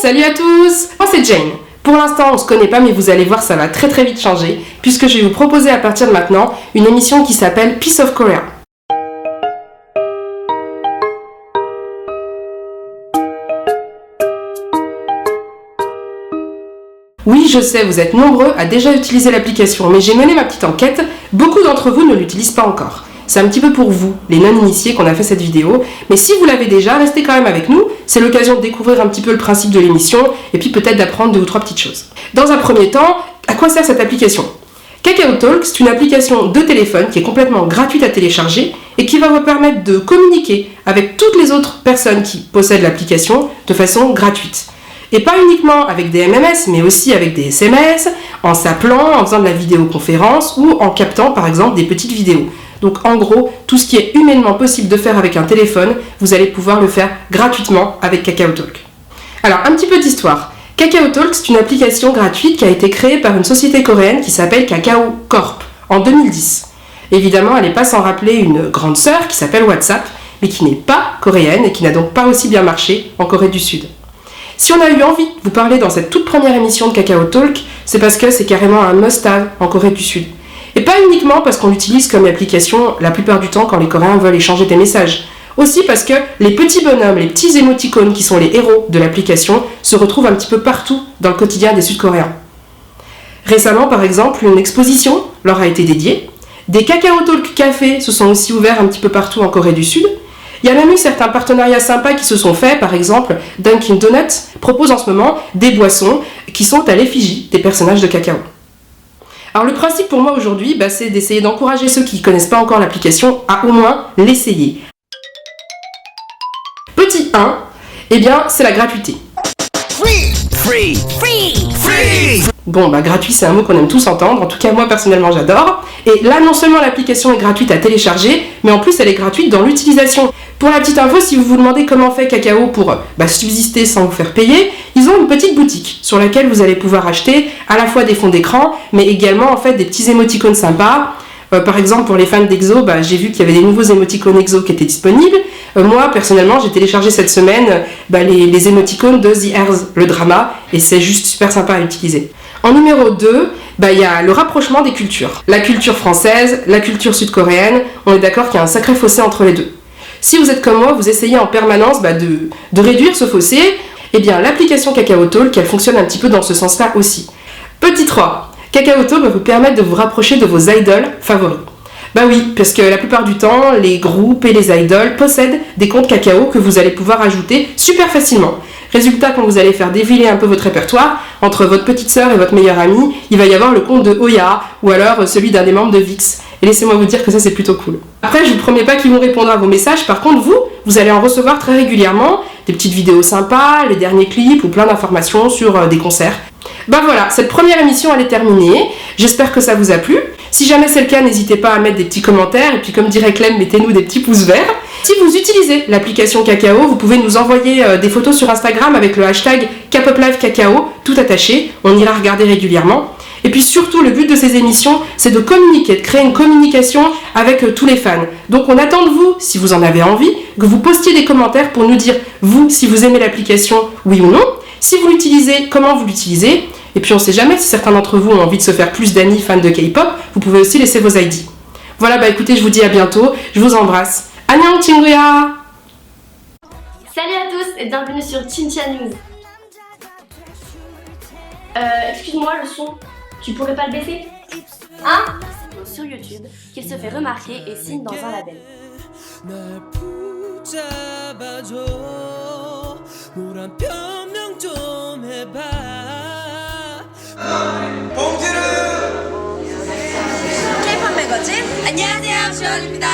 Salut à tous! Moi c'est Jane. Pour l'instant on se connaît pas mais vous allez voir ça va très vite changer puisque je vais vous proposer à partir de maintenant une émission qui s'appelle Piece of Korea. Oui, je sais, vous êtes nombreux à déjà utiliser l'application, mais j'ai mené ma petite enquête, beaucoup d'entre vous ne l'utilisent pas encore. C'est un petit peu pour vous, les non-initiés, qu'on a fait cette vidéo, mais si vous l'avez déjà, restez quand même avec nous, c'est l'occasion de découvrir un petit peu le principe de l'émission, et puis peut-être d'apprendre 2 ou 3 petites choses. Dans un premier temps, à quoi sert cette application ? Kakao Talk, c'est une application de téléphone qui est complètement gratuite à télécharger, et qui va vous permettre de communiquer avec toutes les autres personnes qui possèdent l'application de façon gratuite. Et pas uniquement avec des MMS, mais aussi avec des SMS, en s'appelant, en faisant de la vidéoconférence ou en captant par exemple des petites vidéos. Donc en gros, tout ce qui est humainement possible de faire avec un téléphone, vous allez pouvoir le faire gratuitement avec Kakao Talk. Alors un petit peu d'histoire. Kakao Talk, c'est une application gratuite qui a été créée par une société coréenne qui s'appelle Kakao Corp en 2010. Évidemment, elle n'est pas sans rappeler une grande sœur qui s'appelle WhatsApp, mais qui n'est pas coréenne et qui n'a donc pas aussi bien marché en Corée du Sud. Si on a eu envie de vous parler dans cette toute première émission de Kakao Talk, c'est parce que c'est carrément un must-have en Corée du Sud. Et pas uniquement parce qu'on l'utilise comme application la plupart du temps quand les Coréens veulent échanger des messages. Aussi parce que les petits bonhommes, les petits émoticônes qui sont les héros de l'application se retrouvent un petit peu partout dans le quotidien des Sud-Coréens. Récemment, par exemple, une exposition leur a été dédiée. Des Kakao Talk cafés se sont aussi ouverts un petit peu partout en Corée du Sud. Il y a même eu certains partenariats sympas qui se sont faits, par exemple, Dunkin' Donuts propose en ce moment des boissons qui sont à l'effigie des personnages de Kakao. Alors le principe pour moi aujourd'hui, c'est d'essayer d'encourager ceux qui ne connaissent pas encore l'application à au moins l'essayer. Petit 1, c'est la gratuité. Free. Bon, gratuit, c'est un mot qu'on aime tous entendre. En tout cas, moi, personnellement, j'adore. Et là, non seulement l'application est gratuite à télécharger, mais en plus, elle est gratuite dans l'utilisation. Pour la petite info, si vous vous demandez comment fait Kakao pour subsister sans vous faire payer, ils ont une petite boutique sur laquelle vous allez pouvoir acheter à la fois des fonds d'écran, mais également, des petits émoticônes sympas. Par exemple, pour les fans d'Exo, j'ai vu qu'il y avait des nouveaux émoticônes Exo qui étaient disponibles. Moi, personnellement, j'ai téléchargé cette semaine les émoticônes de The Heirs, le drama, et c'est juste super sympa à utiliser. En numéro 2, il y a le rapprochement des cultures. La culture française, la culture sud-coréenne, on est d'accord qu'il y a un sacré fossé entre les deux. Si vous êtes comme moi, vous essayez en permanence de réduire ce fossé, l'application Kakao Talk, elle fonctionne un petit peu dans ce sens-là aussi. Petit 3, Kakao Talk va vous permettre de vous rapprocher de vos idoles favoris. Oui, parce que la plupart du temps, les groupes et les idoles possèdent des comptes Kakao que vous allez pouvoir ajouter super facilement. Résultat, quand vous allez faire défiler un peu votre répertoire, entre votre petite sœur et votre meilleure amie, il va y avoir le compte de Oya ou alors celui d'un des membres de VIX. Et laissez-moi vous dire que ça, c'est plutôt cool. Après, je vous promets pas qu'ils vont répondre à vos messages. Par contre, vous allez en recevoir très régulièrement des petites vidéos sympas, les derniers clips ou plein d'informations sur des concerts. Voilà, cette première émission, elle est terminée. J'espère que ça vous a plu. Si jamais c'est le cas, n'hésitez pas à mettre des petits commentaires. Et puis, comme dirait Clem, mettez-nous des petits pouces verts. Si vous utilisez l'application Kakao, vous pouvez nous envoyer des photos sur Instagram avec le hashtag KpopLiveKakao, tout attaché. On ira regarder régulièrement. Et puis surtout, le but de ces émissions, c'est de communiquer, de créer une communication avec tous les fans. Donc on attend de vous, si vous en avez envie, que vous postiez des commentaires pour nous dire, vous, si vous aimez l'application, oui ou non. Si vous l'utilisez, comment vous l'utilisez. Et puis on sait jamais, si certains d'entre vous ont envie de se faire plus d'amis fans de K-pop, vous pouvez aussi laisser vos ID. Voilà, écoutez, je vous dis à bientôt, je vous embrasse. Annyeong 친구야! Salut à tous et bienvenue sur Chincha News. Excuse-moi, le son, tu pourrais pas le baisser? Hein? Sur YouTube, qu'il se fait remarquer et signe dans un label. K-pop 매거진 안녕하세요, 주원입니다.